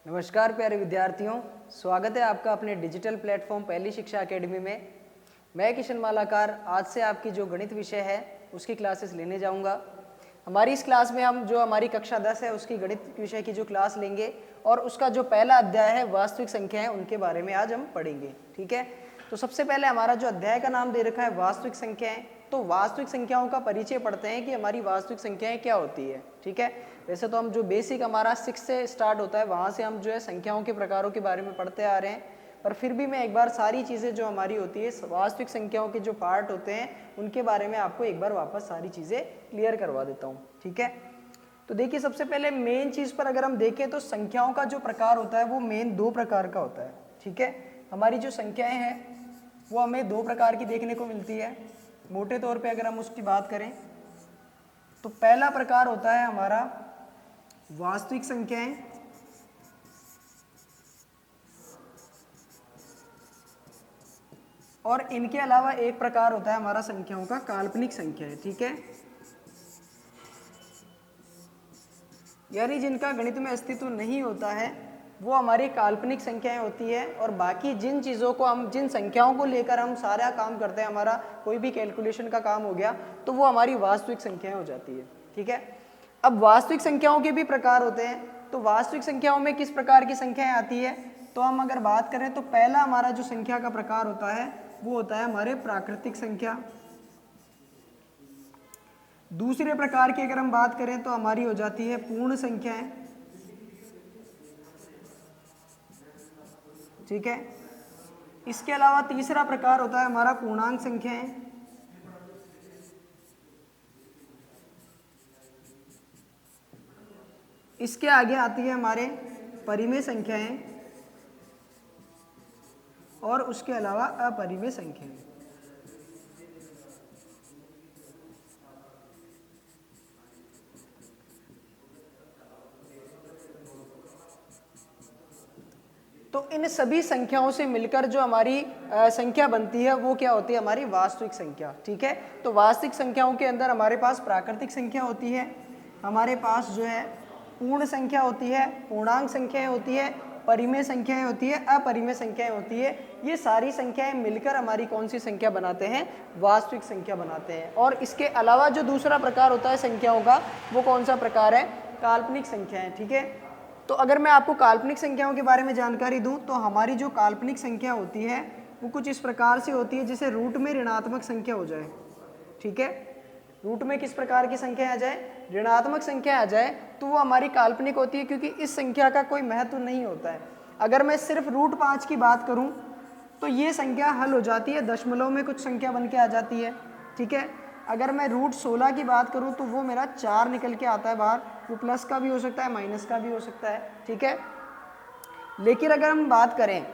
नमस्कार प्यारे विद्यार्थियों, स्वागत है आपका अपने डिजिटल प्लेटफॉर्म पहली शिक्षा एकेडमी में। मैं किशन मालाकार आज से आपकी जो गणित विषय है उसकी क्लासेस लेने जाऊंगा। हमारी इस क्लास में हम जो हमारी कक्षा 10 है उसकी गणित विषय की जो क्लास लेंगे और उसका जो पहला अध्याय है वास्तविक संख्या है उनके बारे में आज हम पढ़ेंगे। ठीक है, तो सबसे पहले हमारा जो अध्याय का नाम दे रखा है वास्तविक संख्याएं। तो वास्तविक संख्याओं का परिचय पढ़ते हैं कि हमारी वास्तविक संख्याएं क्या होती है। ठीक है, वैसे तो हम जो बेसिक हमारा 6 से स्टार्ट होता है वहाँ से हम जो है संख्याओं के प्रकारों के बारे में पढ़ते आ रहे हैं, पर फिर भी मैं एक बार सारी चीज़ें जो हमारी होती है वास्तविक संख्याओं के जो पार्ट होते हैं उनके बारे में आपको एक बार वापस सारी चीज़ें क्लियर करवा देता हूँ। ठीक है, तो देखिए सबसे पहले मेन चीज़ पर अगर हम देखें तो संख्याओं का जो प्रकार होता है वो मेन 2 प्रकार का होता है। ठीक है, हमारी जो संख्याएं हैं वो हमें 2 प्रकार की देखने को मिलती है। मोटे तौर पे अगर हम उसकी बात करें तो पहला प्रकार होता है हमारा वास्तविक संख्याएं और इनके अलावा एक प्रकार होता है हमारा संख्याओं का काल्पनिक संख्याएं। ठीक है, यानी जिनका गणित में अस्तित्व नहीं होता है वो हमारी काल्पनिक संख्याएं होती है, और बाकी जिन चीज़ों को हम जिन संख्याओं को लेकर हम सारा काम करते हैं, हमारा कोई भी कैलकुलेशन का काम हो गया तो वो हमारी वास्तविक संख्याएं हो जाती है। ठीक है, अब वास्तविक संख्याओं के भी प्रकार होते हैं, तो वास्तविक संख्याओं में किस प्रकार की संख्याएं आती है, तो हम अगर बात करें तो पहला हमारा जो संख्या का प्रकार होता है वो होता है हमारे प्राकृतिक संख्या। दूसरे प्रकार की अगर हम बात करें तो हमारी हो जाती है पूर्ण संख्याएं। ठीक है, इसके अलावा तीसरा प्रकार होता है हमारा पूर्णांक संख्याएं। इसके आगे आती है हमारे परिमेय संख्याएं और उसके अलावा अपरिमेय संख्याएं। तो इन सभी संख्याओं से मिलकर जो हमारी संख्या बनती है वो क्या होती है, हमारी वास्तविक संख्या। ठीक है, तो वास्तविक संख्याओं के अंदर हमारे पास प्राकृतिक संख्या होती है, हमारे पास जो है पूर्ण संख्या होती है, पूर्णांक संख्याएं होती है, परिमेय संख्याएं होती है, अपरिमेय संख्याएं होती है। ये सारी संख्याएं मिलकर हमारी कौन सी संख्या बनाते हैं, वास्तविक संख्या बनाते हैं। और इसके अलावा जो दूसरा प्रकार होता है संख्याओं का वो कौन सा प्रकार है, काल्पनिक संख्याएं। ठीक है, तो अगर मैं आपको काल्पनिक संख्याओं के बारे में जानकारी दूं तो हमारी जो काल्पनिक संख्या होती है वो कुछ इस प्रकार से होती है, जैसे रूट में ऋणात्मक संख्या हो जाए। ठीक है, रूट में किस प्रकार की संख्या आ जाए, ऋणात्मक संख्या आ जाए तो वो हमारी काल्पनिक होती है, क्योंकि इस संख्या का कोई महत्व नहीं होता है। अगर मैं सिर्फ रूट 5 की बात करूं तो ये संख्या हल हो जाती है, दशमलव में कुछ संख्या बन के आ जाती है। ठीक है, अगर मैं रूट 16 की बात करूं तो वो मेरा 4 निकल के आता है बाहर, वो प्लस का भी हो सकता है माइनस का भी हो सकता है। ठीक है, लेकिन अगर हम बात करें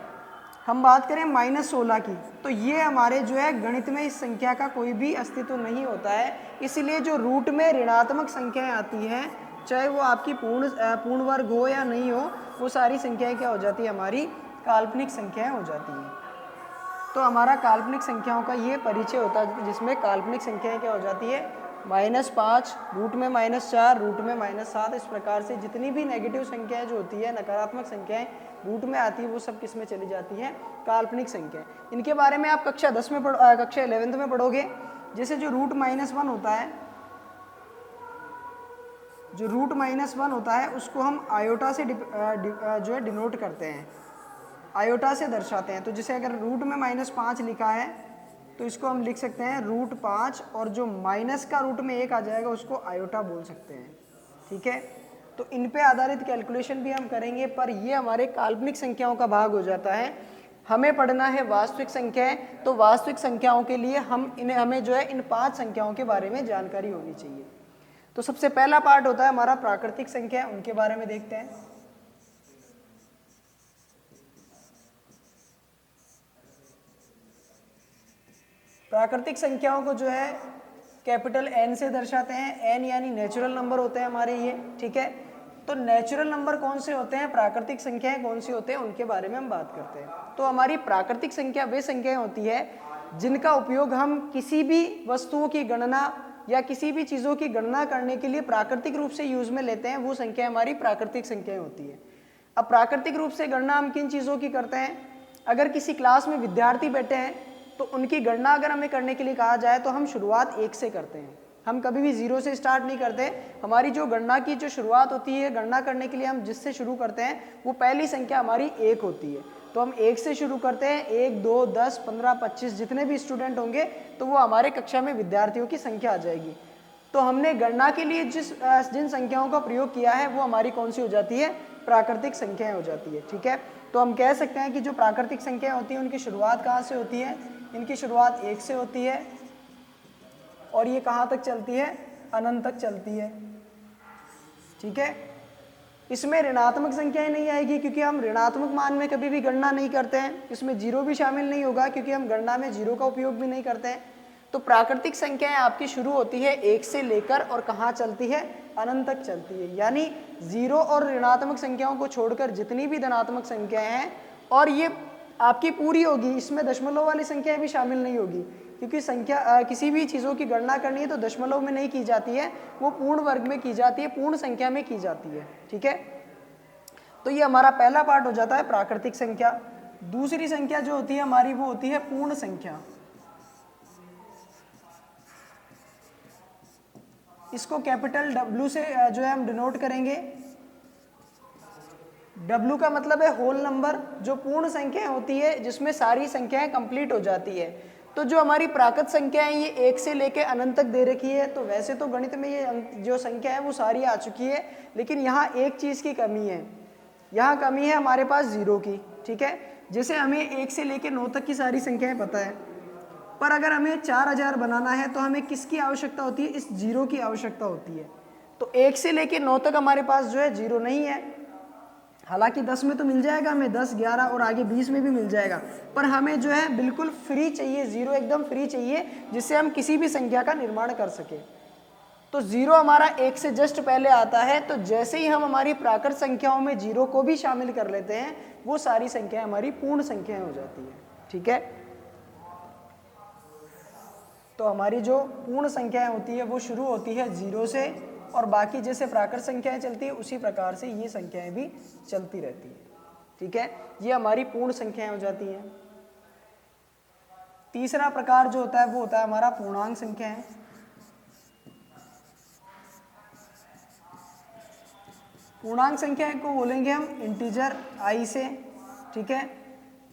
-16 की तो ये हमारे जो है गणित में इस संख्या का कोई भी अस्तित्व नहीं होता है। इसलिए जो रूट में ऋणात्मक संख्याएं आती हैं, चाहे वो आपकी पूर्ण वर्ग हो या नहीं हो, वो सारी संख्याएं क्या हो जाती है, हमारी काल्पनिक संख्याएं हो जाती हैं। तो हमारा काल्पनिक संख्याओं का ये परिचय होता है, जिसमें काल्पनिक संख्याएं क्या हो जाती है, -5, रूट में -4, रूट में -7। इस प्रकार से जितनी भी नेगेटिव संख्याएं जो होती है, नकारात्मक संख्याएं रूट में आती है, वो सब किस में चली जाती हैं, काल्पनिक संख्याएं। इनके बारे में आप कक्षा 10 में कक्षा 11th में पढ़ोगे। जैसे जो रूट -1 होता है, जो रूट -1 होता है उसको हम आयोटा से जो है डिनोट करते हैं, आयोटा से दर्शाते हैं। तो जैसे अगर रूट में -5 लिखा है तो इसको हम लिख सकते हैं √5, और जो माइनस का रूट में 1 आ जाएगा उसको आयोटा बोल सकते हैं। ठीक है, तो इन पे आधारित कैलकुलेशन भी हम करेंगे, पर ये हमारे काल्पनिक संख्याओं का भाग हो जाता है। हमें पढ़ना है वास्तविक संख्याएं, तो वास्तविक संख्याओं के लिए हमें जो है इन 5 संख्याओं के बारे में जानकारी होनी चाहिए। तो सबसे पहला पार्ट होता है हमारा प्राकृतिक संख्या, उनके बारे में देखते हैं। प्राकृतिक संख्याओं को जो है कैपिटल N से दर्शाते हैं। N यानी नेचुरल नंबर होते हैं हमारे ये। ठीक है, तो नेचुरल नंबर कौन से होते हैं, प्राकृतिक संख्याएं कौन सी होते हैं, उनके बारे में हम बात करते हैं। तो हमारी प्राकृतिक संख्या वे संख्याएं होती है जिनका उपयोग हम किसी भी वस्तुओं की गणना या किसी भी चीज़ों की गणना करने के लिए प्राकृतिक रूप से यूज में लेते हैं, वो संख्या हमारी प्राकृतिक संख्याएं होती है। अब प्राकृतिक रूप से गणना हम किन चीज़ों की करते हैं? अगर किसी क्लास में विद्यार्थी बैठे हैं तो उनकी गणना अगर हमें करने के लिए कहा जाए तो हम शुरुआत 1 से करते हैं। हम कभी भी 0 से स्टार्ट नहीं करते। हमारी जो गणना की जो शुरुआत होती है, गणना करने के लिए हम जिससे शुरू करते हैं वो पहली संख्या हमारी 1 होती है। तो हम 1 से शुरू करते हैं। 1, 2, 10, 15, 25 जितने भी स्टूडेंट होंगे तो वो हमारे कक्षा में विद्यार्थियों की संख्या आ जाएगी। तो हमने गणना के लिए जिन संख्याओं का प्रयोग किया है वो हमारी कौन सी हो जाती है? प्राकृतिक संख्याएं हो जाती है। ठीक है, तो हम कह सकते हैं कि जो प्राकृतिक संख्याएं होती हैं उनकी शुरुआत कहाँ से होती है? इनकी शुरुआत 1 से होती है और ये कहाँ तक चलती है? अनंत तक चलती है। ठीक है, इसमें ऋणात्मक संख्याएं नहीं आएगी क्योंकि हम ऋणात्मक मान में कभी भी गणना नहीं करते हैं। इसमें जीरो भी शामिल नहीं होगा क्योंकि हम गणना में जीरो का उपयोग भी नहीं करते हैं। तो प्राकृतिक संख्याएं आपकी शुरू होती है 1 से लेकर और कहाँ चलती है? अनंत तक चलती है। यानी जीरो और ऋणात्मक संख्याओं को छोड़कर जितनी भी धनात्मक संख्याएं हैं, और ये आपकी पूरी होगी, इसमें दशमलव वाली संख्याएं भी शामिल नहीं होगी क्योंकि संख्या किसी भी चीज़ों की गणना करनी है तो दशमलव में नहीं की जाती है, वो पूर्ण वर्ग में की जाती है, पूर्ण संख्या में की जाती है। ठीक है, तो ये हमारा पहला पार्ट हो जाता है प्राकृतिक संख्या। दूसरी संख्या जो होती है हमारी वो होती है पूर्ण संख्या। इसको कैपिटल W से जो है हम डिनोट करेंगे। W का मतलब है होल नंबर, जो पूर्ण संख्या होती है जिसमें सारी संख्याएं कंप्लीट हो जाती है। तो जो हमारी प्राकृत संख्या है ये 1 से लेकर अनंत तक दे रखी है। तो वैसे तो गणित में ये जो संख्या है वो सारी आ चुकी है, लेकिन यहाँ एक चीज़ की कमी है। यहाँ कमी है हमारे पास 0 की। ठीक है, जैसे हमें 1 से लेकर 9 तक की सारी संख्याएं पता है, पर अगर हमें 4000 बनाना है तो हमें किसकी आवश्यकता होती है? इस 0 की आवश्यकता होती है। तो 1 से लेकर 9 तक हमारे पास जो है 0 नहीं है। हालांकि 10 में तो मिल जाएगा हमें, 10, 11 और आगे 20 में भी मिल जाएगा, पर हमें जो है बिल्कुल फ्री चाहिए, 0 एकदम फ्री चाहिए जिससे हम किसी भी संख्या का निर्माण कर सके। तो 0 हमारा 1 से जस्ट पहले आता है। तो जैसे ही हम हमारी प्राकृत संख्याओं में 0 को भी शामिल कर लेते हैं वो सारी संख्याएं हमारी पूर्ण संख्याएं हो जाती है। ठीक है, तो हमारी जो पूर्ण संख्याएं होती है वो शुरू होती है 0 से, और बाकी जैसे प्राकृत संख्याएं चलती है उसी प्रकार से ये संख्याएं भी चलती रहती है। ठीक है, ये हमारी पूर्ण संख्याएं हो जाती हैं। तीसरा प्रकार जो होता है वो होता है हमारा पूर्णांक संख्याएं। पूर्णांक संख्याएं को बोलेंगे हम इंटीजर i से। ठीक है,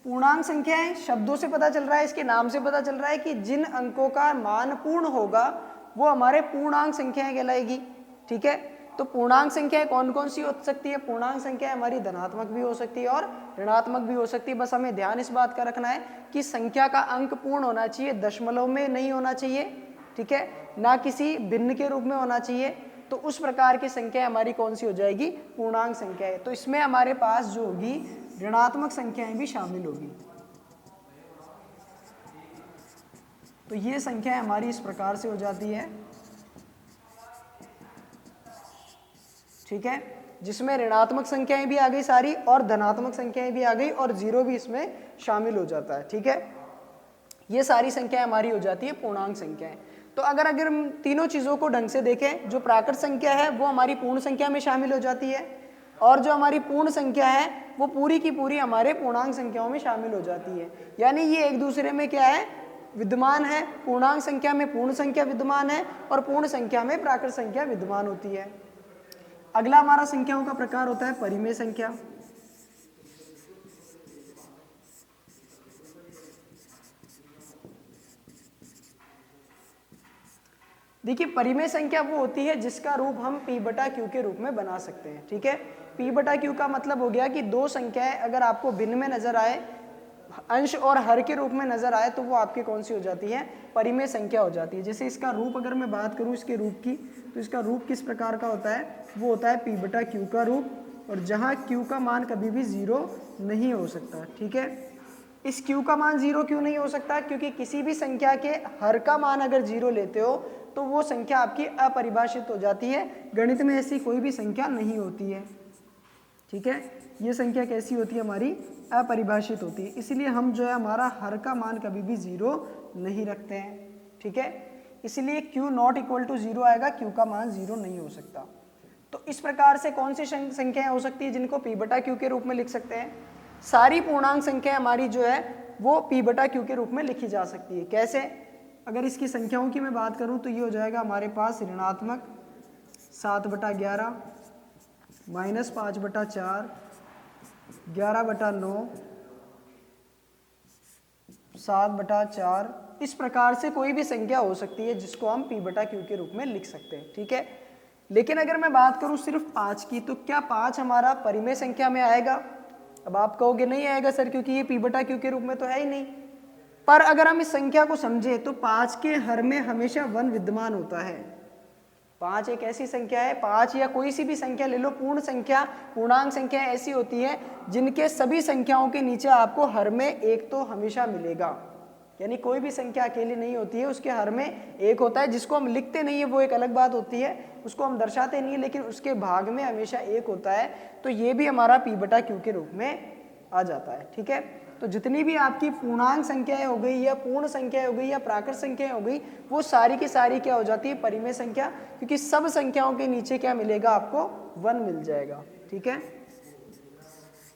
पूर्णांक संख्याएं शब्दों से पता चल रहा है, इसके नाम से पता चल रहा है कि जिन अंकों का मान पूर्ण होगा वो हमारे पूर्णांक संख्याएं कहलाएगी। ठीक है, तो पूर्णांक संख्याएं कौन कौन सी हो सकती है? पूर्णांक संख्याएं हमारी धनात्मक भी हो सकती है और ऋणात्मक भी हो सकती है। बस हमें ध्यान इस बात का रखना है कि संख्या का अंक पूर्ण होना चाहिए, दशमलव में नहीं होना चाहिए। ठीक है, ना किसी भिन्न के रूप में होना चाहिए। तो उस प्रकार की संख्या हमारी कौन सी हो जाएगी? पूर्णांक संख्या है। तो इसमें हमारे पास जो होगी ऋणात्मक संख्याएं भी शामिल होगी। तो ये संख्या हमारी इस प्रकार से हो जाती है। ठीक है, जिसमें ऋणात्मक संख्याएं भी आ गई सारी और धनात्मक संख्याएं भी आ गई और 0 भी इसमें शामिल हो जाता है। ठीक है, ये सारी संख्याएं हमारी हो जाती है पूर्णांक संख्याएं। तो अगर हम तीनों चीज़ों को ढंग से देखें, जो प्राकृत संख्या है वो हमारी पूर्ण संख्या में शामिल हो जाती है, और जो हमारी पूर्ण संख्या है वो पूरी की पूरी हमारे पूर्णांक संख्याओं में शामिल हो जाती है। यानी ये एक दूसरे में क्या है? विद्यमान है। पूर्णांक संख्या में पूर्ण संख्या विद्यमान है और पूर्ण संख्या में प्राकृत संख्या विद्यमान होती है। अगला हमारा संख्याओं का प्रकार होता है परिमेय संख्या। देखिए, परिमेय संख्या वो होती है जिसका रूप हम p/q के रूप में बना सकते हैं। ठीक है, p/q का मतलब हो गया कि दो संख्याएं अगर आपको भिन्न में नजर आए, अंश और हर के रूप में नजर आए, तो वो आपकी कौन सी हो जाती है? परिमेय संख्या हो जाती है। जैसे इसका रूप अगर मैं बात करूं इसके रूप की, तो इसका रूप किस प्रकार का होता है? वो होता है p/q का रूप, और जहां q का मान कभी भी 0 नहीं हो सकता। ठीक है, इस q का मान 0 क्यों नहीं हो सकता? क्योंकि किसी भी संख्या के हर का मान अगर 0 लेते हो तो वो संख्या आपकी अपरिभाषित हो जाती है। गणित में ऐसी कोई भी संख्या नहीं होती है। ठीक है, ये संख्या कैसी होती है? हमारी अपरिभाषित होती है। इसलिए हम जो है हमारा हर का मान कभी भी 0 नहीं रखते हैं। ठीक है, इसलिए q नॉट इक्वल टू 0 आएगा, q का मान 0 नहीं हो सकता। तो तो इस प्रकार से कौन सी संख्याएं हो सकती है जिनको p बटा क्यू के रूप में लिख सकते हैं? सारी पूर्णांक संख्याएं हमारी जो है वो p बटा क्यू के रूप में लिखी जा सकती है। कैसे? अगर इसकी संख्याओं की मैं बात करूं तो ये हो जाएगा हमारे पास ऋणात्मक 7/11 माइनस 5/4 11/9 7/4। इस प्रकार से कोई भी संख्या हो सकती है जिसको हम p बटा क्यू के रूप में लिख सकते हैं, ठीक है। लेकिन अगर मैं बात करूं सिर्फ 5 की, तो क्या 5 हमारा परिमेय संख्या में आएगा? अब आप कहोगे नहीं आएगा सर, क्योंकि ये p बटा क्यू के रूप में तो है ही नहीं। पर अगर हम इस संख्या को समझे तो 5 के हर में हमेशा 1 विद्यमान होता है। 5 एक ऐसी संख्या है, 5 या कोई सी भी संख्या ले लो, पूर्ण संख्या, पूर्णांक संख्या ऐसी होती है जिनके सभी संख्याओं के नीचे आपको हर में एक तो हमेशा मिलेगा। यानी कोई भी संख्या अकेली नहीं होती है, उसके हर में एक होता है, जिसको हम लिखते नहीं है वो एक अलग बात होती है, उसको हम दर्शाते नहीं है, लेकिन उसके भाग में हमेशा एक होता है। तो ये भी हमारा p बटा क्यू के रूप में आ जाता है, ठीक है। तो जितनी भी आपकी पूर्णांक संख्याएं हो गई या पूर्ण संख्याएं हो गई या प्राकृत संख्याएं हो गई, वो सारी की सारी क्या हो जाती है? परिमेय संख्या, क्योंकि सब संख्याओं के नीचे क्या मिलेगा? आपको 1 मिल जाएगा, ठीक है।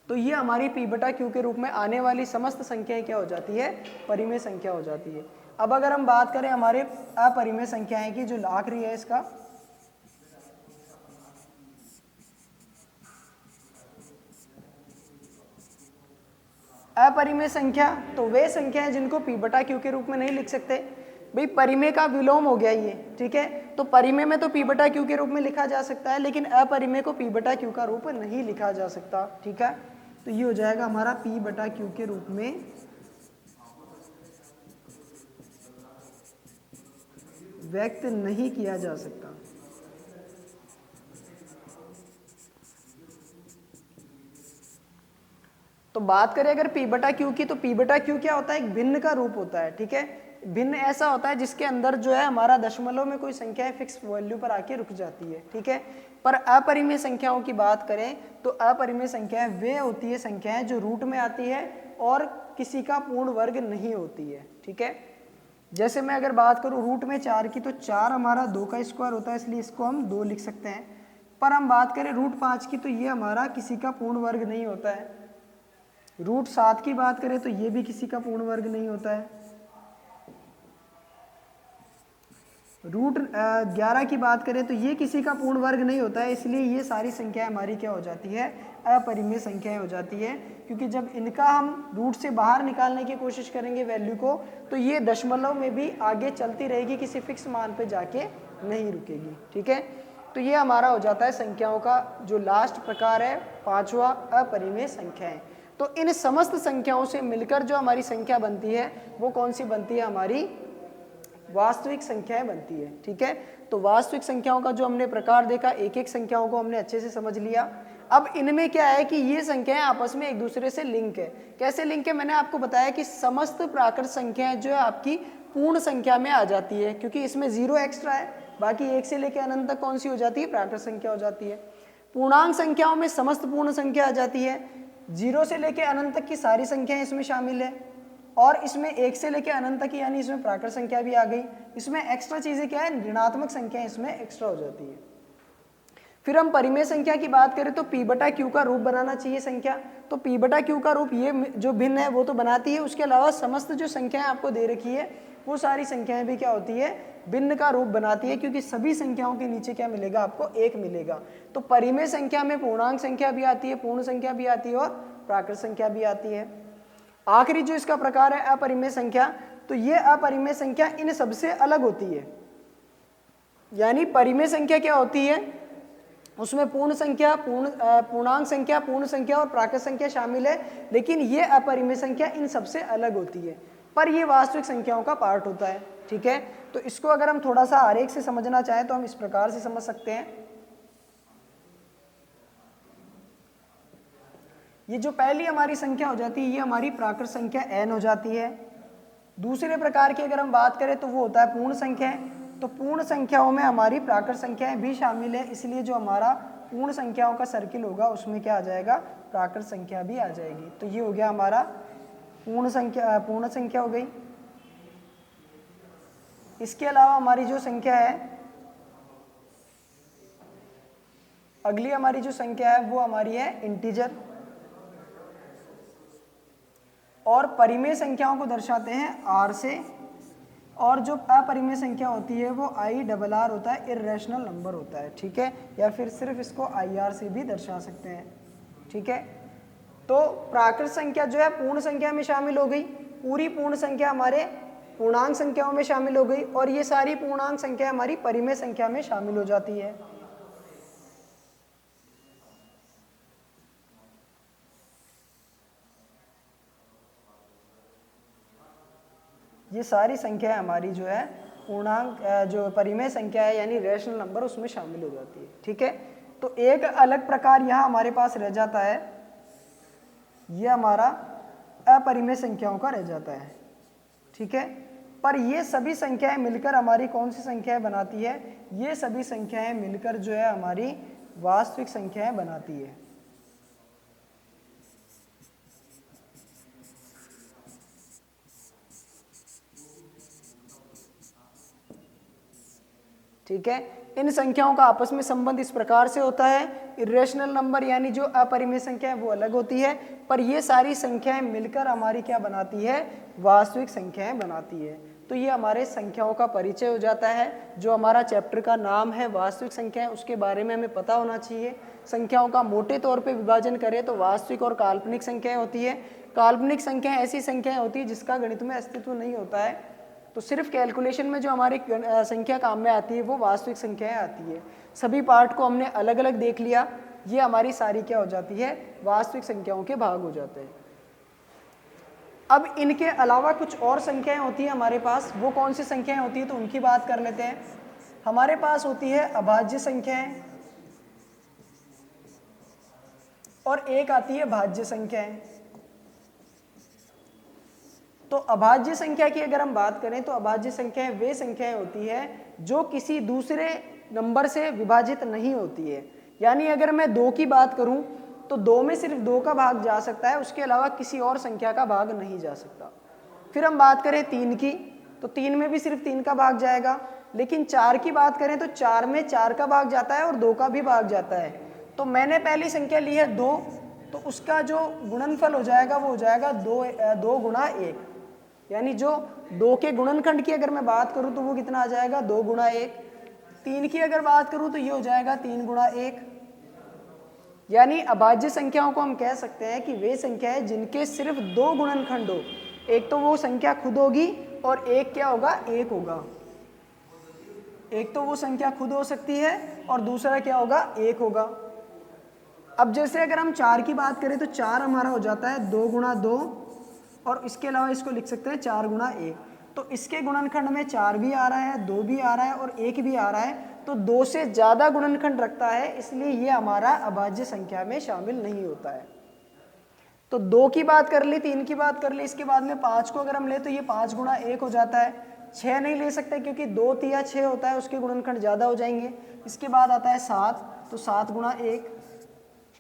तो ये हमारी p बटा क्यू के रूप में आने वाली समस्त संख्याएं क्या हो जाती है? परिमेय संख्या हो जाती है। अब अगर हम बात करें हमारे अपरिमेय संख्याएं की, जो आखिरी है इसका, अपरिमेय संख्या, तो वे संख्याएं जिनको p बटा क्यू के रूप में नहीं लिख सकते। भाई परिमेय का विलोम हो गया ये, ठीक है। तो परिमेय में तो p बटा क्यू के रूप में लिखा जा सकता है, लेकिन अपरिमेय को p बटा क्यू का रूप नहीं लिखा जा सकता, ठीक है। तो ये हो जाएगा हमारा p बटा क्यू के रूप में व्यक्त नहीं किया जा सकता। तो बात करें अगर p बटा क्यू की, तो p बटा क्यू क्या होता है? एक भिन्न का रूप होता है, ठीक है। भिन्न ऐसा होता है जिसके अंदर जो है हमारा दशमलव में कोई संख्या फिक्स वैल्यू पर आके रुक जाती है, ठीक है। पर अपरिमेय संख्याओं की बात करें तो अपरिमेय संख्याएं वे होती है संख्याएं जो रूट में आती है और किसी का पूर्ण वर्ग नहीं होती है, ठीक है। जैसे मैं अगर बात करूं रूट में 4 की, तो 4 हमारा 2 का स्क्वायर होता है, इसलिए इसको हम 2 लिख सकते हैं। पर हम बात करें रूट 5 की, तो ये हमारा किसी का पूर्ण वर्ग नहीं होता है। रूट 7 की बात करें तो ये भी किसी का पूर्ण वर्ग नहीं होता है। रूट 11 की बात करें तो ये किसी का पूर्ण वर्ग नहीं होता है, इसलिए ये सारी संख्याएं हमारी क्या हो जाती है? अपरिमेय संख्याएं हो जाती है। क्योंकि जब इनका हम रूट से बाहर निकालने की कोशिश करेंगे वैल्यू को, तो ये दशमलव में भी आगे चलती रहेगी, किसी फिक्स मान पे जाके नहीं रुकेगी, ठीक है। तो ये हमारा हो जाता है संख्याओं का जो लास्ट प्रकार है, 5वां अपरिमेय संख्याएं। तो इन समस्त संख्याओं से मिलकर जो हमारी संख्या बनती है वो कौन सी बनती है? हमारी वास्तविक संख्याएं बनती है, ठीक है। तो वास्तविक संख्याओं का जो हमने प्रकार देखा, एक एक संख्याओं को हमने अच्छे से समझ लिया। अब इनमें क्या है कि ये संख्याएं आपस में एक दूसरे से लिंक है। कैसे लिंक है? मैंने आपको बताया कि समस्त प्राकृत संख्याएं जो है आपकी पूर्ण संख्या में आ जाती है, क्योंकि इसमें 0 एक्स्ट्रा है। बाकी 1 से लेकर अनंत तक कौन सी हो जाती है? प्राकृत संख्या हो जाती है। पूर्णांक संख्याओं में समस्त पूर्ण संख्या आ जाती है, 0 से लेकर अनंत तक की सारी संख्याएं इसमें शामिल है। और इसमें 1 से लेकर अनंत तक, यानी इसमें प्राकृत संख्या भी आ गई। इसमें एक्स्ट्रा चीजें क्या है? ऋणात्मक संख्या इसमें एक्स्ट्रा हो जाती है। फिर हम परिमेय संख्या की बात करें तो p बटा क्यू का रूप बनाना चाहिए संख्या। तो p बटा क्यू का रूप ये जो भिन्न है वो तो बनाती है, उसके अलावा समस्त जो संख्याएं आपको दे रखी है वो सारी संख्याएं भी क्या होती है? भिन्न का रूप बनाती है, क्योंकि सभी संख्याओं के नीचे क्या मिलेगा? आपको 1 मिलेगा। तो परिमेय संख्या में पूर्णांक संख्या भी आती है, पूर्ण संख्या भी आती है और प्राकृत संख्या भी आती है। आखिरी जो इसका प्रकार है अपरिमेय संख्या, तो ये अपरिमेय संख्या इन सबसे अलग होती है। यानी परिमेय संख्या क्या होती है? उसमें पूर्ण संख्या, पूर्णांक संख्या, पूर्ण संख्या और प्राकृत संख्या शामिल है, लेकिन ये अपरिमेय संख्या इन सबसे अलग होती है। पर ये वास्तविक संख्याओं का पार्ट होता है, ठीक है। तो इसको अगर हम थोड़ा सा आरेख से समझना चाहें तो हम इस प्रकार से समझ सकते हैं। ये जो पहली हमारी संख्या हो जाती है ये हमारी प्राकृत संख्या n हो जाती है। दूसरे प्रकार की अगर हम बात करें तो वो होता है पूर्ण संख्या। तो पूर्ण संख्याओं में हमारी प्राकृत संख्याएं भी शामिल है, इसलिए जो हमारा पूर्ण संख्याओं का सर्किल होगा उसमें क्या आ जाएगा? प्राकृत संख्या भी आ जाएगी। तो ये हो गया हमारा पूर्ण संख्या हो गई। इसके अलावा हमारी जो संख्या है अगली हमारी जो संख्या है वो हमारी है इंटीजर, और परिमेय संख्याओं को दर्शाते हैं आर से, और जो अपरिमेय संख्या होती है वो आई डबल आर होता है, इर्रेशनल नंबर होता है, ठीक है, या फिर सिर्फ इसको आई आर से भी दर्शा सकते हैं, ठीक है। तो प्राकृत संख्या जो है पूर्ण संख्या में शामिल हो गई, पूरी पूर्ण संख्या हमारे पूर्णांक संख्याओं में शामिल हो गई, और ये सारी पूर्णांक संख्या हमारी परिमेय संख्या में शामिल हो जाती है। ये सारी संख्या हमारी जो है पूर्णांक जो परिमेय संख्या है यानी रेशनल नंबर उसमें शामिल हो जाती है, ठीक है। तो एक अलग प्रकार यहाँ हमारे पास रह जाता है, ये हमारा अपरिमेय संख्याओं का रह जाता है, ठीक है। पर ये सभी संख्याएं मिलकर हमारी कौन सी संख्याएं बनाती है, ये सभी संख्याएं मिलकर जो है हमारी वास्तविक संख्याएं बनाती है। ठीक है, इन संख्याओं का आपस में संबंध इस प्रकार से होता है, इरेशनल नंबर यानी जो अपरिमेय संख्या है वो अलग होती है, पर ये सारी संख्याएं मिलकर हमारी क्या बनाती है, वास्तविक संख्याएं बनाती है। तो ये हमारे संख्याओं का परिचय हो जाता है। जो हमारा चैप्टर का नाम है वास्तविक संख्याएं, उसके बारे में हमें पता होना चाहिए। संख्याओं का मोटे तौर पे विभाजन करें तो वास्तविक और काल्पनिक संख्याएं होती है। काल्पनिक संख्याएं ऐसी संख्याएं होती है जिसका गणित में अस्तित्व नहीं होता है, तो सिर्फ कैलकुलेशन में जो हमारी संख्या काम में आती है वो वास्तविक संख्याएं आती है। सभी पार्ट को हमने अलग अलग देख लिया, ये हमारी सारी क्या हो जाती है, वास्तविक संख्याओं के भाग हो जाते हैं। अब इनके अलावा कुछ और संख्याएं होती है हमारे पास, वो कौन सी संख्याएं होती है तो उनकी बात कर लेते हैं। हमारे पास होती है अभाज्य संख्याएं और एक आती है भाज्य संख्याएं। तो अभाज्य संख्या की अगर हम बात करें तो अभाज्य संख्याएं वे संख्याएं होती है जो किसी दूसरे नंबर से विभाजित नहीं होती है। यानी अगर मैं 2 की बात करूं तो 2 में सिर्फ 2 का भाग जा सकता है, उसके अलावा किसी और संख्या का भाग नहीं जा सकता। फिर हम बात करें 3 की तो 3 में भी सिर्फ 3 का भाग जाएगा, लेकिन 4 की बात करें तो 4 में 4 का भाग जाता है और 2 का भी भाग जाता है। तो मैंने पहली संख्या ली है 2, तो उसका जो गुणनफल हो जाएगा वो हो जाएगा 2 गुणा 1, यानी जो 2 के गुणनखंड की अगर मैं बात करूं तो वो कितना आ जाएगा, 2 गुणा 1। 3 की अगर बात करूं तो ये हो जाएगा 3 गुणा 1। यानी अभाज्य संख्याओं को हम कह सकते हैं कि वे संख्याएं जिनके सिर्फ 2 गुणनखंड हो, एक तो वो संख्या खुद होगी और एक क्या होगा, 1 होगा। एक तो वो संख्या खुद हो सकती है और दूसरा क्या होगा, 1 होगा। अब जैसे अगर हम 4 की बात करें तो 4 हमारा हो जाता है 2 गुणा 2, और इसके अलावा इसको लिख सकते हैं 4 गुणा 1। तो इसके गुणनखंड में 4 भी आ रहा है, 2 भी आ रहा है और 1 भी आ रहा है, तो 2 से ज़्यादा गुणनखंड रखता है, इसलिए ये हमारा अभाज्य संख्या में शामिल नहीं होता है। तो 2 की बात कर ली, 3 की बात कर ली, इसके बाद में 5 को अगर हम ले तो ये 5 गुणा 1 हो जाता है। 6 नहीं ले सकते क्योंकि 2 तिया 6 होता है, उसके गुणनखंड ज़्यादा हो जाएंगे। इसके बाद आता है 7, तो 7 गुणा 1,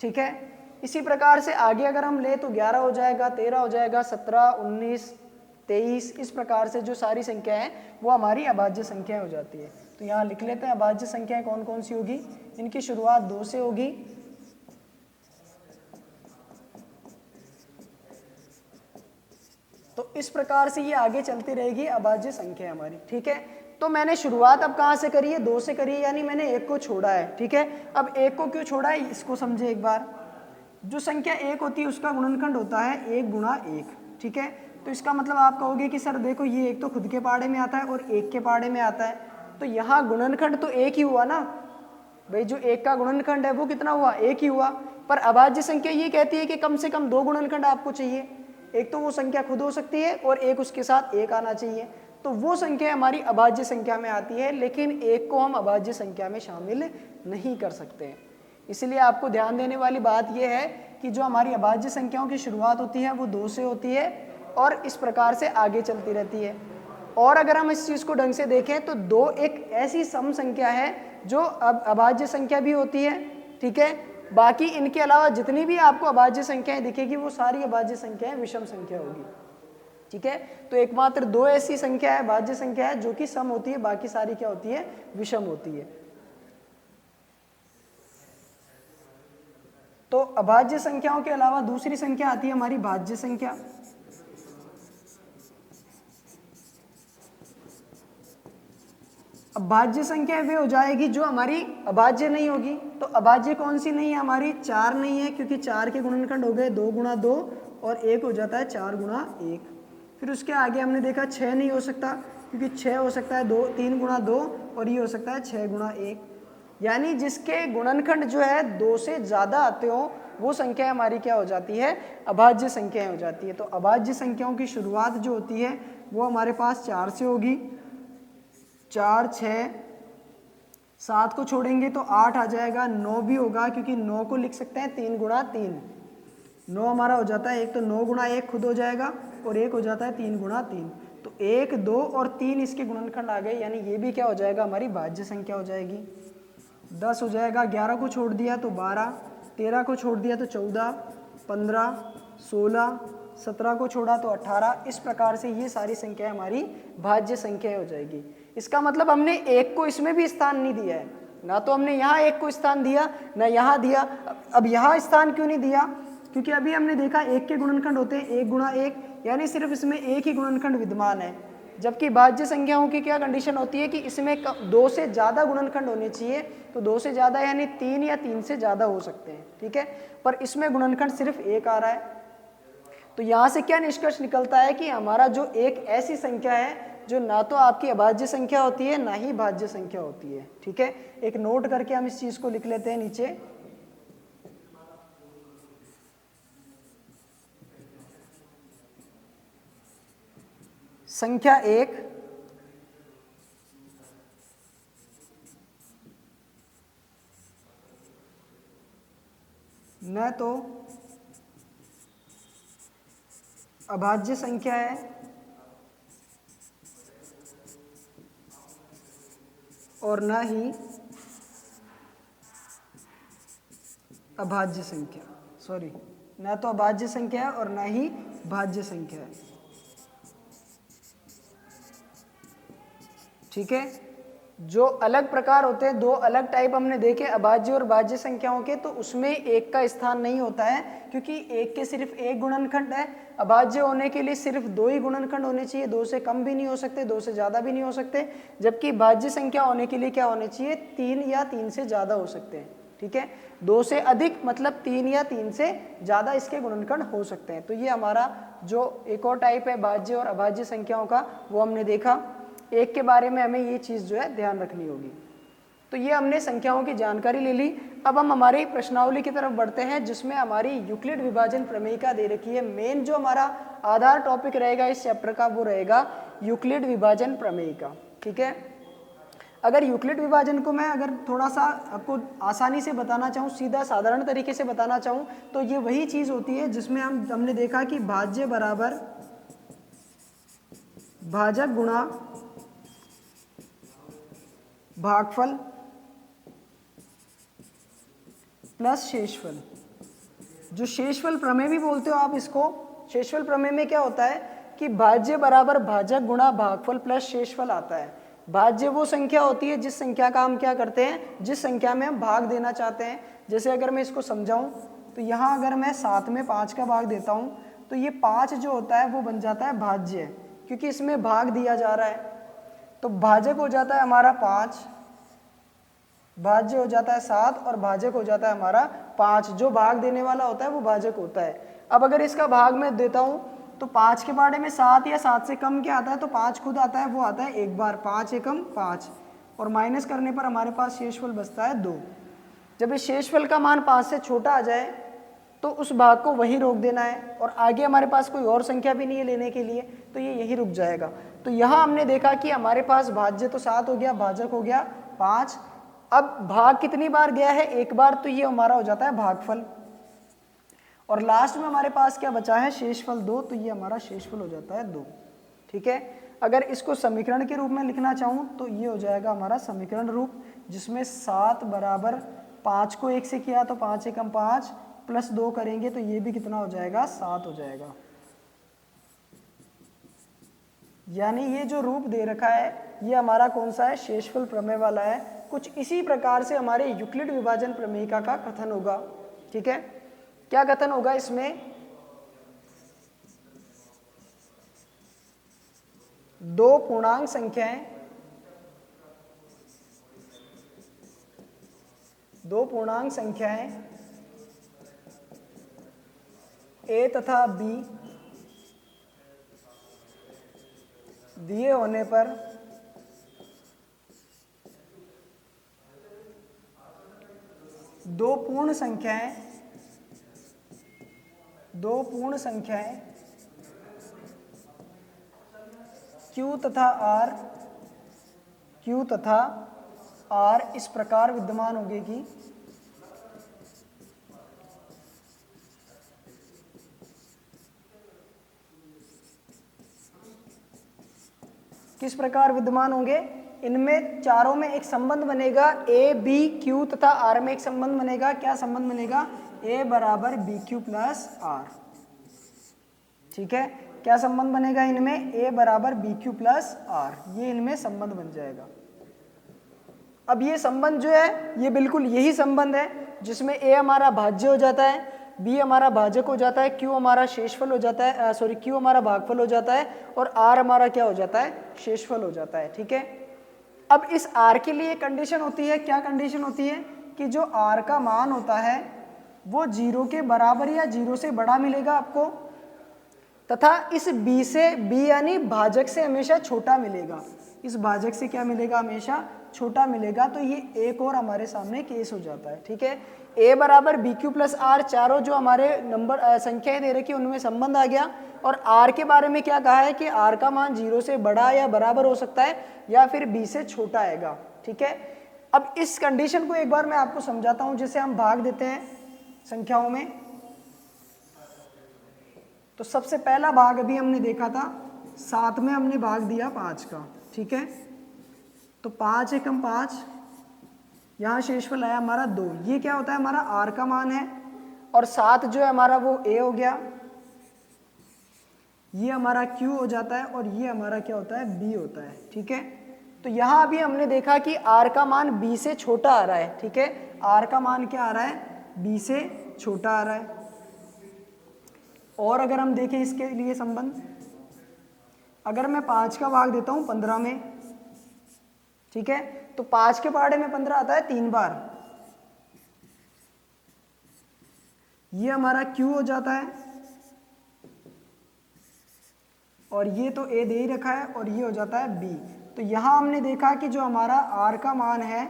ठीक है। इसी प्रकार से आगे अगर हम ले तो 11 हो जाएगा, 13 हो जाएगा, 17, 19, 23, इस प्रकार से जो सारी संख्या है वो हमारी अभाज्य संख्याएं हो जाती है। तो यहाँ लिख लेते हैं अभाज्य संख्याएं कौन कौन सी होगी। इनकी शुरुआत 2 से होगी, तो इस प्रकार से ये आगे चलती रहेगी अभाज्य संख्या हमारी, ठीक है। तो मैंने शुरुआत अब कहाँ से करी है, 2 से करी है, यानी मैंने 1 को छोड़ा है, ठीक है। अब 1 को क्यों छोड़ा है इसको समझे एक बार। जो संख्या 1 होती है उसका गुणनखंड होता है 1 गुणा 1, ठीक है। तो इसका मतलब आप कहोगे कि सर देखो ये 1 तो खुद के पहाड़े में आता है और 1 के पहाड़े में आता है, तो यहाँ गुणनखंड तो 1 ही हुआ ना भाई। जो 1 का गुणनखंड है वो कितना हुआ, 1 ही हुआ। पर अभाज्य संख्या ये कहती है कि कम से कम 2 गुणनखंड आपको चाहिए, एक तो वो संख्या खुद हो सकती है और एक उसके साथ 1 आना चाहिए। तो वो संख्या हमारी अभाज्य संख्या में आती है, लेकिन 1 को हम अभाज्य संख्या में शामिल नहीं कर सकते हैं। इसलिए आपको ध्यान देने वाली बात यह है कि जो हमारी अभाज्य संख्याओं की शुरुआत होती है वो 2 से होती है और इस प्रकार से आगे चलती रहती है। और अगर हम इस चीज़ को ढंग से देखें तो 2 एक ऐसी सम संख्या है जो अभाज्य संख्या भी होती है, ठीक है। बाकी इनके अलावा जितनी भी आपको अभाज्य संख्याएं दिखेगी वो सारी अभाज्य संख्याएं विषम संख्या होगी, ठीक है। तो एकमात्र 2 ऐसी संख्या है अभाज्य संख्या है जो कि सम होती है, बाकी सारी क्या होती है, विषम होती है। तो अभाज्य संख्याओं के अलावा दूसरी संख्या आती है हमारी भाज्य संख्या। अब भाज्य संख्या वे हो जाएगी जो हमारी अभाज्य नहीं होगी। तो अभाज्य कौन सी नहीं है हमारी? 4 नहीं है, क्योंकि 4 के गुणनखंड हो गए 2 गुणा 2 और 1 हो जाता है 4 गुणा 1। फिर उसके आगे हमने देखा 6 नहीं हो सकता, क्योंकि 6 हो सकता है 3 गुणा 2 और ये हो सकता है 6 गुणा 1। यानी जिसके गुणनखंड जो है 2 से ज़्यादा आते हो वो संख्या हमारी क्या हो जाती है? अभाज्य संख्याएं हो जाती है। तो अभाज्य संख्याओं की शुरुआत जो होती है वो हमारे पास 4 से होगी। 4, 6, 7 को छोड़ेंगे तो 8 आ जाएगा, 9 भी होगा, क्योंकि 9 को लिख सकते हैं 3 गुणा 3। 9 हमारा हो जाता है 1, तो 9 गुणा 1 खुद हो जाएगा और 1 हो जाता है 3 गुणा 3। तो 1, 2 और 3 इसके गुणनखंड आ गए, यानी ये भी क्या हो जाएगा? हमारी भाज्य संख्या हो जाएगी। 10 हो जाएगा, 11 को छोड़ दिया तो 12, 13 को छोड़ दिया तो 14, 15, 16, 17 को छोड़ा तो 18। इस प्रकार से ये सारी संख्याएं हमारी भाज्य संख्याएं हो जाएगी। इसका मतलब हमने 1 को इसमें भी स्थान नहीं दिया है, ना तो हमने यहाँ 1 को स्थान दिया ना यहाँ दिया। अब यहाँ स्थान क्यों नहीं दिया? क्योंकि अभी हमने देखा 1 के गुणनखंड होते हैं 1 गुणा 1, यानी सिर्फ इसमें 1 ही गुणनखंड विद्यमान है। जबकि भाज्य संख्याओं की क्या कंडीशन होती है कि इसमें 2 से ज़्यादा गुणनखंड होने चाहिए। तो 2 से ज़्यादा यानी 3 या 3 से ज़्यादा हो सकते हैं, ठीक है। पर इसमें गुणनखंड सिर्फ 1 आ रहा है। तो यहाँ से क्या निष्कर्ष निकलता है कि हमारा जो एक ऐसी संख्या है जो ना तो आपकी अभाज्य संख्या होती है ना ही भाज्य संख्या होती है, ठीक है। एक नोट करके हम इस चीज़ को लिख लेते हैं नीचे। संख्या 1 न तो अभाज्य संख्या है और न ही अभाज्य संख्या, सॉरी, न तो अभाज्य संख्या है और न ही भाज्य संख्या है, ठीक है। जो अलग प्रकार होते हैं, 2 अलग टाइप हमने देखे अभाज्य और भाज्य संख्याओं के, तो उसमें 1 का स्थान नहीं होता है, क्योंकि 1 के सिर्फ 1 गुणनखंड है। अभाज्य होने के लिए सिर्फ 2 ही गुणनखंड होने चाहिए, 2 से कम भी नहीं हो सकते, 2 से ज़्यादा भी नहीं हो सकते। जबकि भाज्य संख्या होने के लिए क्या होने चाहिए? 3 या 3 से ज़्यादा हो सकते हैं, ठीक है। 2 से अधिक मतलब 3 या 3 से ज़्यादा इसके गुणनखंड हो सकते हैं। तो ये हमारा जो एक और टाइप है भाज्य और अभाज्य संख्याओं का, वो हमने देखा। 1 के बारे में हमें ये चीज़ जो है ध्यान रखनी होगी। तो ये हमने संख्याओं की जानकारी ले ली। अब हम हमारी प्रश्नावली की तरफ बढ़ते हैं, जिसमें हमारी यूक्लिड विभाजन प्रमेयिका दे रखी है। मेन जो हमारा आधार टॉपिक रहेगा इस चैप्टर का वो रहेगा यूक्लिड विभाजन प्रमेयिका, ठीक है। अगर यूक्लिड विभाजन को मैं अगर थोड़ा सा आपको आसानी से बताना चाहूँ, सीधा साधारण तरीके से बताना चाहूँ, तो ये वही चीज़ होती है जिसमें हमने देखा कि भाज्य बराबर भाजक गुणा भागफल प्लस शेषफल। जो शेषफल प्रमेय भी बोलते हो आप इसको। शेषफल प्रमेय में क्या होता है कि भाज्य बराबर भाजक गुणा भागफल प्लस शेषफल आता है। भाज्य वो संख्या होती है जिस संख्या का हम क्या करते हैं, जिस संख्या में हम भाग देना चाहते हैं। जैसे अगर मैं इसको समझाऊं तो यहाँ अगर मैं 7 में 5 का भाग देता हूँ तो ये 5 जो होता है वो बन जाता है भाज्य, क्योंकि इसमें भाग दिया जा रहा है। तो भाजक हो जाता है हमारा 5, भाज्य हो जाता है 7 और भाजक हो जाता है हमारा 5। जो भाग देने वाला होता है वो भाजक होता है। अब अगर इसका भाग मैं देता हूँ तो 5 के बारे में 7 या 7 से कम क्या आता है, तो 5 खुद आता है, वो आता है एक बार, 5 एकम 5, और माइनस करने पर हमारे पास शेषफल बचता है 2। जब इस शेषफल का मान 5 से छोटा आ जाए तो उस भाग को वहीं रोक देना है, और आगे हमारे पास कोई और संख्या भी नहीं है लेने के लिए, तो ये यहीं रुक जाएगा। तो यहाँ हमने देखा कि हमारे पास भाज्य तो 7 हो गया, भाजक हो गया 5। अब भाग कितनी बार गया है? एक बार, तो ये हमारा हो जाता है भागफल। और लास्ट में हमारे पास क्या बचा है? शेषफल 2, तो ये हमारा शेषफल हो जाता है 2, ठीक है। अगर इसको समीकरण के रूप में लिखना चाहूँ तो ये हो जाएगा हमारा समीकरण रूप, जिसमें 7 बराबर 5 को 1 से किया तो 5 एकम 5 प्लस 2 करेंगे तो ये भी कितना हो जाएगा? 7 हो जाएगा। यानी ये जो रूप दे रखा है ये हमारा कौन सा है? शेषफल प्रमेय वाला है। कुछ इसी प्रकार से हमारे यूक्लिड विभाजन प्रमेयिका का कथन होगा, ठीक है। क्या कथन होगा इसमें? दो पूर्णांक संख्याएं, दो पूर्णांक संख्याएं a तथा b दिए होने पर दो पूर्ण संख्याएं q तथा r इस प्रकार विद्यमान होगी कि किस प्रकार विद्यमान होंगे? इनमें चारों में एक संबंध बनेगा, a b q तथा r में एक संबंध बनेगा। क्या संबंध बनेगा? a बराबर बी क्यू प्लस आर। ठीक है, क्या संबंध बनेगा इनमें? a बराबर बी क्यू प्लस आर, ये इनमें संबंध बन जाएगा। अब ये संबंध जो है ये बिल्कुल यही संबंध है जिसमें a हमारा भाज्य हो जाता है, b हमारा भाजक हो जाता है, q हमारा शेषफल हो जाता है, q हमारा भागफल हो जाता है और r हमारा क्या हो जाता है? शेषफल हो जाता है। ठीक है, अब इस r के लिए कंडीशन होती है, क्या कंडीशन होती है? कि जो r का मान होता है वो 0 के बराबर या 0 से बड़ा मिलेगा आपको, तथा इस b से, b यानी भाजक से हमेशा छोटा मिलेगा। इस भाजक से क्या मिलेगा? हमेशा छोटा मिलेगा। तो ये एक और हमारे सामने केस हो जाता है। ठीक है, a बराबर बी क्यू प्लस आर, चारों जो हमारे नंबर संख्याएं दे रखी उनमें संबंध आ गया। और r के बारे में क्या कहा है कि r का मान 0 से बड़ा या बराबर हो सकता है या फिर b से छोटा आएगा। ठीक है, अब इस कंडीशन को एक बार मैं आपको समझाता हूं, जिसे हम भाग देते हैं संख्याओं में। तो सबसे पहला भाग अभी हमने देखा था 7 में, हमने भाग दिया 5 का। ठीक है, तो 5 एकम 5, यहाँ शेषफल आया हमारा 2। ये क्या होता है? हमारा r का मान है। और 7 जो है हमारा वो a हो गया, ये हमारा q हो जाता है और ये हमारा क्या होता है? b होता है। ठीक है, तो यहाँ अभी हमने देखा कि r का मान b से छोटा आ रहा है। ठीक है, r का मान क्या आ रहा है? b से छोटा आ रहा है। और अगर हम देखें इसके लिए संबंध, अगर मैं 5 का भाग देता हूँ 15 में, ठीक है, तो 5 के पहाड़े में 15 आता है 3 बार। ये हमारा q हो जाता है और ये तो a दे ही रखा है और ये हो जाता है b। तो यहाँ हमने देखा कि जो हमारा r का मान है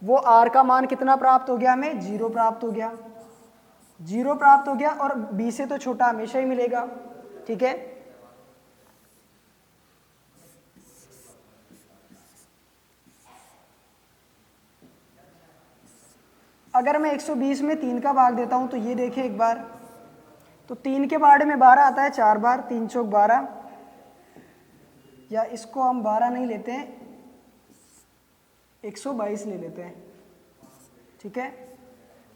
वो r का मान कितना प्राप्त हो गया? हमें 0 प्राप्त हो गया, 0 प्राप्त हो गया और b से तो छोटा हमेशा ही मिलेगा। ठीक है, अगर मैं 120 में 3 का भाग देता हूं तो ये देखें एक बार, तो 3 के पहाड़े में 12 आता है 4 बार, 3 चौक 12, या इसको हम 12 नहीं लेते हैं 122 ले लेते हैं। ठीक है,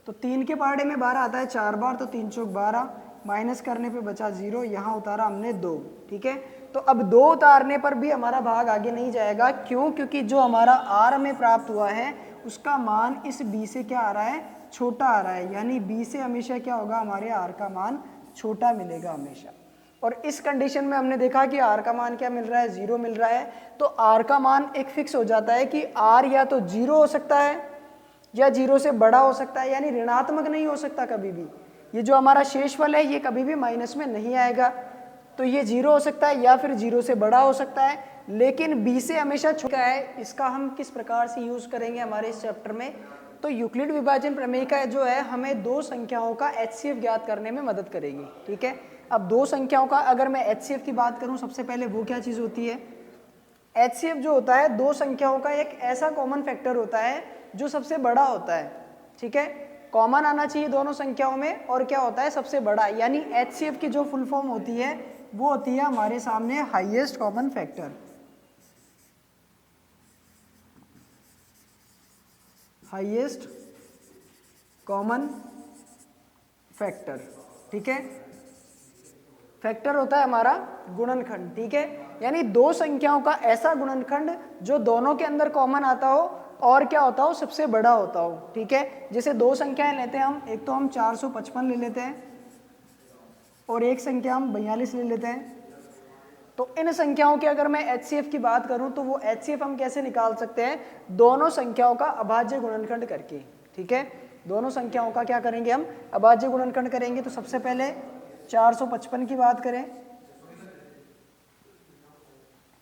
तो 3 के पहाड़े में 12 आता है 4 बार, तो 3 चौक 12, माइनस करने पे बचा 0, यहाँ उतारा हमने 2। ठीक है, तो अब 2 उतारने पर भी हमारा भाग आगे नहीं जाएगा। क्यों? क्योंकि जो हमारा r में प्राप्त हुआ है उसका मान इस b से क्या आ रहा है? छोटा आ रहा है, यानी b से हमेशा क्या होगा? हमारे r का मान छोटा मिलेगा हमेशा। और इस कंडीशन में हमने देखा कि r का मान क्या मिल रहा है? 0 मिल रहा है। तो r का मान एक फिक्स हो जाता है कि r या तो 0 हो सकता है या 0 से बड़ा हो सकता है, यानी ऋणात्मक नहीं हो सकता कभी भी। ये जो हमारा शेषफल है ये कभी भी माइनस में नहीं आएगा। तो ये 0 हो सकता है या फिर 0 से बड़ा हो सकता है, लेकिन b से हमेशा छोटा है। इसका हम किस प्रकार से यूज करेंगे हमारे इस चैप्टर में? तो यूक्लिड विभाजन प्रमेय का जो है हमें दो संख्याओं का HCF ज्ञात करने में मदद करेगी। ठीक है, अब दो संख्याओं का अगर मैं HCF की बात करूं, सबसे पहले वो क्या चीज़ होती है? HCF जो होता है दो संख्याओं का एक ऐसा कॉमन फैक्टर होता है जो सबसे बड़ा होता है। ठीक है, कॉमन आना चाहिए दोनों संख्याओं में, और क्या होता है? सबसे बड़ा। यानी HCF की जो फुल फॉर्म होती है वो होती है हमारे सामने highest common factor. Highest common factor. ठीक है, फैक्टर होता है हमारा गुणनखंड। ठीक है, यानी दो संख्याओं का ऐसा गुणनखंड जो दोनों के अंदर कॉमन आता हो और क्या होता हो, सबसे बड़ा होता हो। ठीक है, जैसे दो संख्याएं लेते हैं हम, एक तो हम 455 ले लेते हैं और एक संख्या हम 42 ले लेते हैं। तो इन संख्याओं के अगर मैं HCF की बात करूं तो वो HCF हम कैसे निकाल सकते हैं, दोनों संख्याओं का अभाज्य गुणनखंड करके। ठीक है, दोनों संख्याओं का क्या करेंगे हम, अभाज्य गुणनखंड करेंगे। तो सबसे पहले 455 की बात करें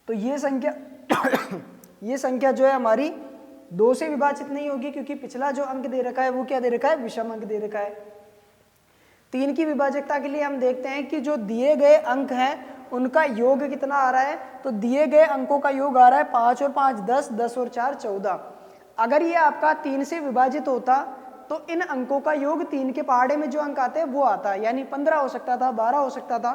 तो ये संख्या ये संख्या जो है हमारी 2 से विभाजित नहीं होगी, क्योंकि पिछला जो अंक दे रखा है वो क्या दे रखा है, विषम अंक दे रखा है। 3 की विभाजकता के लिए हम देखते हैं कि जो दिए गए अंक हैं उनका योग कितना आ रहा है। तो दिए गए अंकों का योग आ रहा है 5 और 5 10, 10 और 4 14। अगर ये आपका 3 से विभाजित होता तो इन अंकों का योग 3 के पहाड़े में जो अंक आते हैं वो आता, यानी 15 हो सकता था, 12 हो सकता था।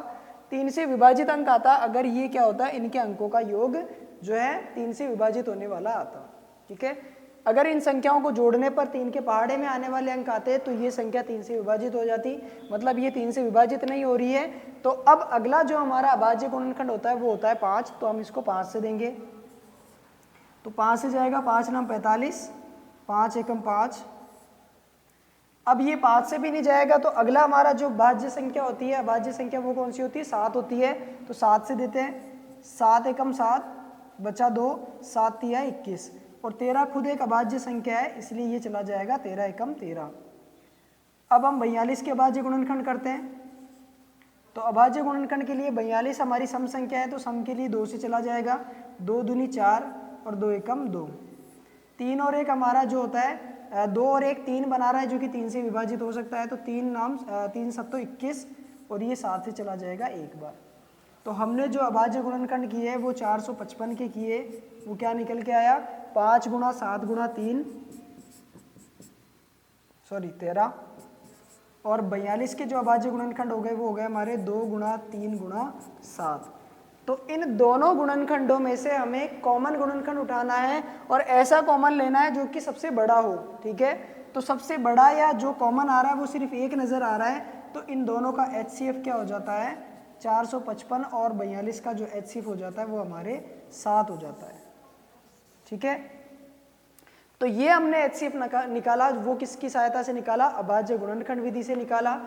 3 से विभाजित अंक आता, अगर ये क्या होता है, इनके अंकों का योग जो है 3 से विभाजित होने वाला आता। ठीक है, अगर इन संख्याओं को जोड़ने पर 3 के पहाड़े में आने वाले अंक आते तो ये संख्या 3 से विभाजित हो जाती, मतलब ये 3 से विभाजित नहीं हो रही है। तो अब अगला जो हमारा अभाज्य गुणनखंड होता है वो होता है 5, तो हम इसको 5 से देंगे। तो 5 से जाएगा 5 नाम 45, 5 एकम 5। अब ये 5 से भी नहीं जाएगा तो अगला हमारा जो भाज्य संख्या होती है, अभाज्य संख्या, वो कौन सी होती है, 7 होती है। तो 7 से देते हैं, 7 एकम 7, बचा 2, 7 तिया 21 और 13 खुद एक अभाज्य संख्या है, इसलिए ये चला जाएगा 13 एकम 13। अब हम 42 के अभाज्य गुणनखंड करते हैं। तो अभाज्य गुणनखंड के लिए 42 हमारी सम संख्या है, तो सम के लिए 2 से चला जाएगा, 2 दूनी 4 और 2 एकम 2। 3 और 1 हमारा जो होता है, 2 और 1 3 बना रहा है, जो कि 3 से विभाजित हो सकता है। तो 3 नाम 3 7 21 और ये 7 से चला जाएगा एक बार। तो हमने जो अभाज्य गुणनखंड किए वो 455 के किए, वो क्या निकल के आया, 5 गुणा 7 गुणा 3 13 और 42 के जो अभाज्य गुणनखंड हो गए वो हो गए हमारे 2 गुणा 3 गुणा 7। तो इन दोनों गुणनखंडों में से हमें कॉमन गुणनखंड उठाना है और ऐसा कॉमन लेना है जो कि सबसे बड़ा हो। ठीक है, तो सबसे बड़ा या जो कॉमन आ रहा है वो सिर्फ एक नज़र आ रहा है, तो इन दोनों का HCF क्या हो जाता है, 455 और 42 का जो HCF हो जाता है वो हमारे 7 हो जाता है। ठीक है, तो ये हमने HCF निकाला, वो किसकी सहायता से निकाला, अभाज्य गुणनखंड विधि से निकाला।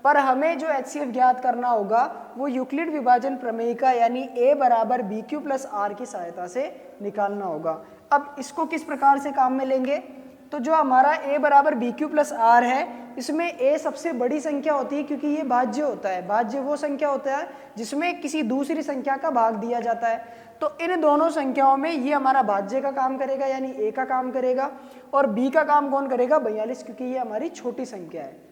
पर हमें जो HCF ज्ञात करना होगा वो यूक्लिड विभाजन प्रमेय का, यानी A बराबर BQ प्लस R की सहायता से निकालना होगा। अब इसको किस प्रकार से काम में लेंगे, तो जो हमारा A बराबर BQ प्लस R है, इसमें A सबसे बड़ी संख्या होती है क्योंकि ये भाज्य होता है। भाज्य वो संख्या होता है जिसमें किसी दूसरी संख्या का भाग दिया जाता है। तो इन दोनों संख्याओं में ये हमारा भाज्य का काम करेगा, यानी A का काम करेगा, और B का काम कौन करेगा, 42, क्योंकि ये हमारी छोटी संख्या है।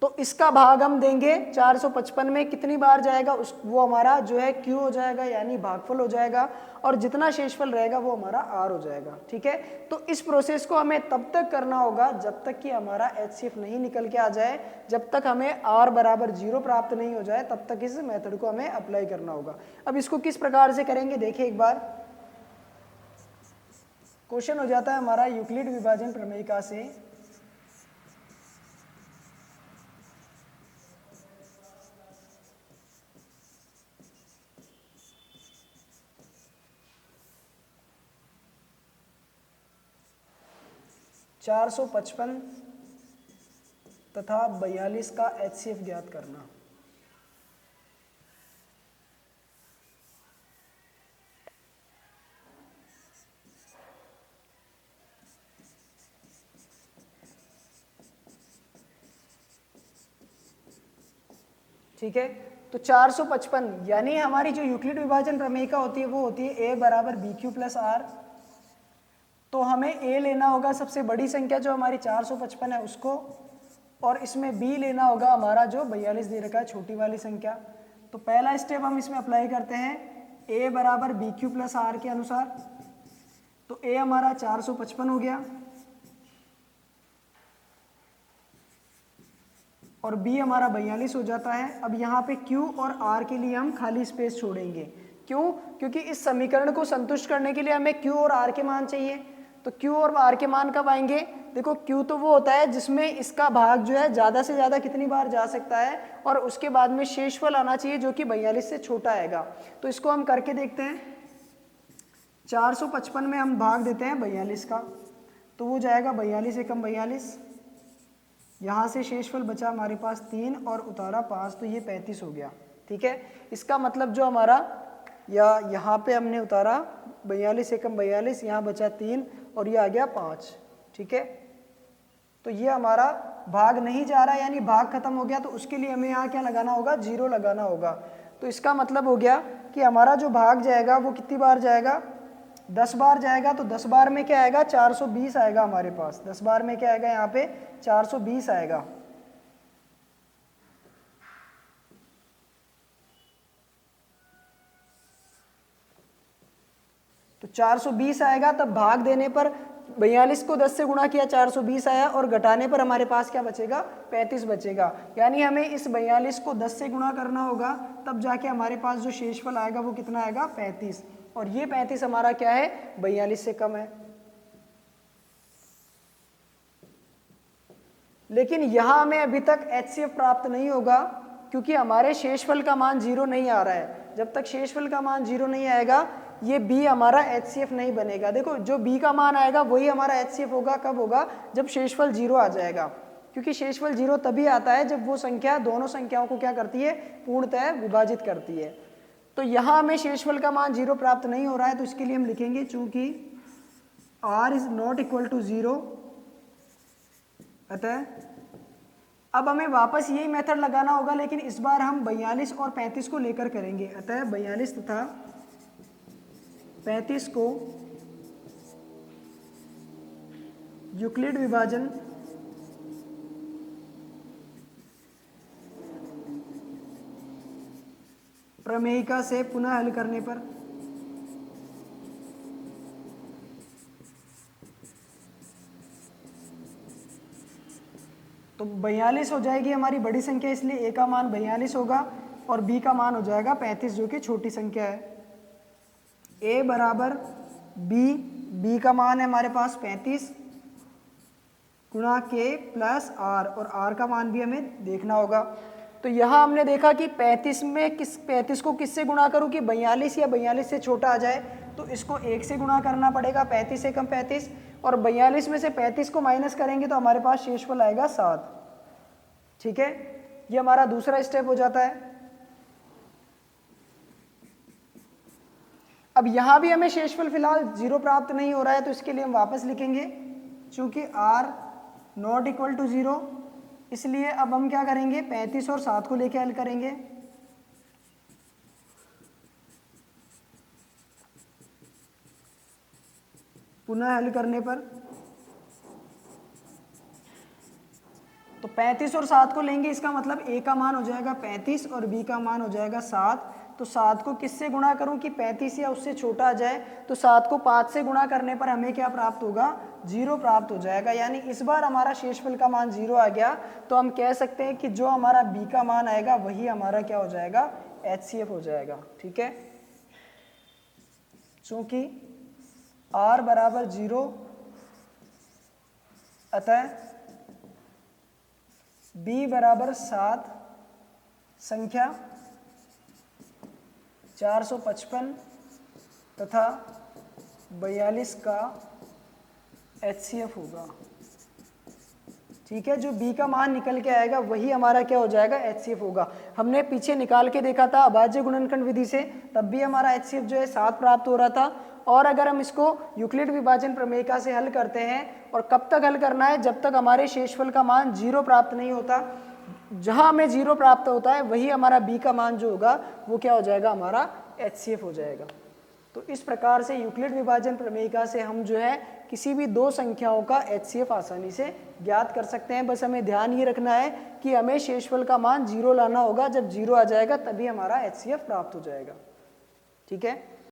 तो इसका भाग हम देंगे 455 में, कितनी बार जाएगा वो हमारा जो है Q हो जाएगा, यानी भागफल हो जाएगा, और जितना शेषफल रहेगा वो हमारा R हो जाएगा। ठीक है, तो इस प्रोसेस को हमें तब तक करना होगा जब तक कि हमारा HCF नहीं निकल के आ जाए, जब तक हमें R बराबर 0 प्राप्त नहीं हो जाए, तब तक इस मेथड को हमें अप्लाई करना होगा। अब इसको किस प्रकार से करेंगे देखिए एक बार। क्वेश्चन हो जाता है हमारा यूक्लिड विभाजन प्रमेयिका से, चार 455 तथा 42 का HCF ज्ञात करना। ठीक है, तो 455 यानी हमारी जो यूक्लिड विभाजन प्रमेयिका होती है वो होती है A बराबर BQ प्लस R। तो हमें A लेना होगा सबसे बड़ी संख्या जो हमारी 455 है उसको, और इसमें B लेना होगा हमारा जो 42 दे रखा है, छोटी वाली संख्या। तो पहला स्टेप हम इसमें अप्लाई करते हैं A बराबर BQ प्लस R के अनुसार। तो A हमारा 455 हो गया और B हमारा 42 हो जाता है। अब यहाँ पे Q और R के लिए हम खाली स्पेस छोड़ेंगे। क्यों? क्योंकि इस समीकरण को संतुष्ट करने के लिए हमें Q और R के मान चाहिए। तो Q और R के मान कब आएंगे? देखो Q तो वो होता है जिसमें इसका भाग जो है ज़्यादा से ज़्यादा कितनी बार जा सकता है, और उसके बाद में शेषफल आना चाहिए जो कि 42 से छोटा आएगा। तो इसको हम करके देखते हैं। 455 में हम भाग देते हैं 42 का, तो वो जाएगा 42 एकम 42। यहाँ से शेषफल बचा हमारे पास 3 और उतारा 5, तो ये 35 हो गया। ठीक है, इसका मतलब जो हमारा या यहाँ पे हमने उतारा 42 एकम 42, यहाँ बचा 3 और ये आ गया 5। ठीक है, तो ये हमारा भाग नहीं जा रहा, यानी भाग खत्म हो गया, तो उसके लिए हमें यहाँ क्या लगाना होगा, 0 लगाना होगा। तो इसका मतलब हो गया कि हमारा जो भाग जाएगा वो कितनी बार जाएगा, 10 बार जाएगा। तो 10 बार में क्या आएगा, 420 आएगा हमारे पास। 10 बार में क्या आएगा, यहाँ पे 420 आएगा। तो 420 आएगा, तब भाग देने पर 42 को 10 से गुणा किया, 420 आया, और घटाने पर हमारे पास क्या बचेगा, 35 बचेगा। यानी हमें इस 42 को 10 से गुणा करना होगा, तब जाके हमारे पास जो शेषफल आएगा वो कितना आएगा, 35। और ये 35 हमारा क्या है, 42 से कम है। लेकिन यहां हमें अभी तक HCF प्राप्त नहीं होगा, क्योंकि हमारे शेषफल का मान 0 नहीं आ रहा है। जब तक शेषफल का मान 0 नहीं आएगा, ये B हमारा HCF नहीं बनेगा। देखो, जो B का मान आएगा वही हमारा HCF होगा। कब होगा, जब शेषफल 0 आ जाएगा, क्योंकि शेषफल 0 तभी आता है जब वो संख्या दोनों संख्याओं को क्या करती है, पूर्णतः विभाजित करती है। तो यहाँ हमें शेषफल का मान 0 प्राप्त नहीं हो रहा है, तो इसके लिए हम लिखेंगे चूंकि R is not equal to 0, अतः अब हमें वापस यही मेथड लगाना होगा, लेकिन इस बार हम 42 और 35 को लेकर करेंगे। अतः 42 तथा 35 को यूक्लिड विभाजन प्रमेयिका से पुनः हल करने पर तो 42 हो जाएगी हमारी बड़ी संख्या, इसलिए A का मान 42 होगा और B का मान हो जाएगा 35, जो कि छोटी संख्या है। A बराबर B का मान है हमारे पास 35 गुणा K प्लस R, और R का मान भी हमें देखना होगा। तो यहाँ हमने देखा कि 35 को किससे गुणा करूँ कि 42 या 42 से छोटा आ जाए, तो इसको 1 से गुणा करना पड़ेगा, 35 से कम 35, और 42 में से 35 को माइनस करेंगे तो हमारे पास शेषफल आएगा 7। ठीक है, ये हमारा दूसरा स्टेप हो जाता है। अब यहाँ भी हमें शेषफल फिलहाल 0 प्राप्त नहीं हो रहा है, तो इसके लिए हम वापस लिखेंगे चूंकि R नॉट इक्वल टू 0, इसलिए अब हम क्या करेंगे, 35 और 7 को लेके हल करेंगे। पुनः हल करने पर तो 35 और 7 को लेंगे, इसका मतलब A का मान हो जाएगा 35 और B का मान हो जाएगा 7। तो 7 को किससे गुणा करूं कि 35 या उससे छोटा आ जाए, तो 7 को 5 से गुणा करने पर हमें क्या प्राप्त होगा, 0 प्राप्त हो जाएगा। यानी इस बार हमारा शेषफल का मान 0 आ गया, तो हम कह सकते हैं कि जो हमारा B का मान आएगा वही हमारा क्या हो जाएगा, HCF हो जाएगा। ठीक है, चूंकि R बराबर 0, अतः B बराबर 7 संख्या 455 तथा 42 का HCF होगा। ठीक है, जो B का मान निकल के आएगा वही हमारा क्या हो जाएगा, HCF होगा। हमने पीछे निकाल के देखा था अभाज्य गुणनखंड विधि से, तब भी हमारा HCF जो है 7 प्राप्त हो रहा था। और अगर हम इसको यूक्लिड विभाजन प्रमेयिका से हल करते हैं, और कब तक हल करना है, जब तक हमारे शेषफल का मान 0 प्राप्त नहीं होता। जहां हमें 0 प्राप्त होता है वही हमारा B का मान जो होगा वो क्या हो जाएगा, हमारा HCF हो जाएगा। तो इस प्रकार से यूक्लिड विभाजन प्रमेयिका से हम जो है किसी भी दो संख्याओं का HCF आसानी से ज्ञात कर सकते हैं। बस हमें ध्यान ये रखना है कि हमें शेषफल का मान 0 लाना होगा, जब 0 आ जाएगा तभी हमारा HCF प्राप्त हो जाएगा। ठीक है।